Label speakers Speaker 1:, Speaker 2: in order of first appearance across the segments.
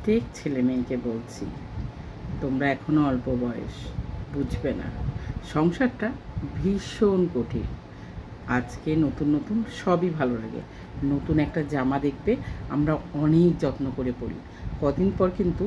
Speaker 1: প্রত্যেক ছেলে মেয়েকে বলছি, তোমরা এখনও অল্প বয়স, বুঝবে না। সংসারটা ভীষণ কঠিন। আজকে নতুন নতুন সবই ভালো লাগে। নতুন একটা জামা দেখবে, আমরা অনেক যত্ন করে পরি। কদিন পর কিন্তু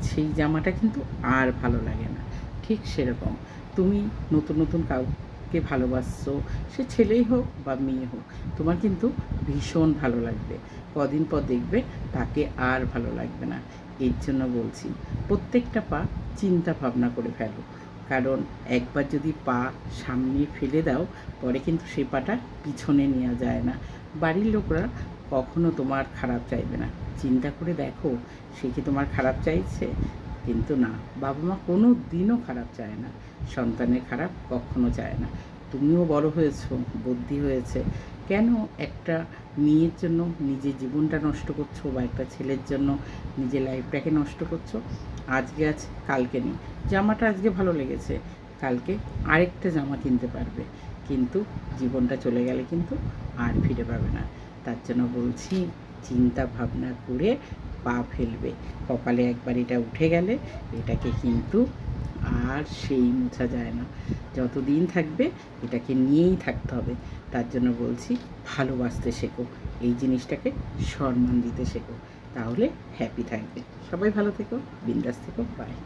Speaker 1: সেই জামাটা কিন্তু আর ভালো লাগে না। ঠিক সেরকম তুমি নতুন নতুন কাউকে ভালোবাসছো, সে ছেলেই হোক বা মেয়ে হোক, তোমার কিন্তু ভীষণ ভালো লাগবে। কদিন পর দেখবে তাকে আর ভালো লাগবে না। এর জন্য বলছি, প্রত্যেকটা পা চিন্তা ভাবনা করে ফেলো। কারণ একবার যদি পা সামনে ফেলে দাও, পরে কিন্তু সেই পাটা পিছনে নেওয়া যায় না। বাড়ির লোকরা কখনো তোমার খারাপ চাইবে না। চিন্তা করে দেখো, সে কি তোমার খারাপ চাইছে? কিন্তু না, বাবা মা কোনো দিনও খারাপ চায় না, সন্তানের খারাপ কখনো চায় না। তুমিও বড় হয়েছো, বুদ্ধি হয়েছে, কেন একটা মেয়ের জন্য নিজের জীবনটা নষ্ট করছো, বা একটা ছেলের জন্য নিজের লাইফটাকে নষ্ট করছো? আজকে আছে, কালকে নেই। জামাটা আজকে ভালো লেগেছে, কালকে আরেকটা জামা কিনতে পারবে, কিন্তু জীবনটা চলে গেলে কিন্তু আর ফিরে পাবে না। তার জন্য বলছি, চিন্তা ভাবনা করে পা ফেলবে। কপালে একবার এটা উঠে গেলে এটাকে কিন্তু আর সেই মোছা যায় না। যতদিন থাকবে এটাকে নিয়েই থাকতে হবে। তার জন্য বলছি, ভালোবাসতে শেখো, এই জিনিসটাকে সম্মান দিতে শেখো, তাহলে হ্যাপি থাকবে। সবাই ভালো থেকো, বিন্দাস থেকো, বাই।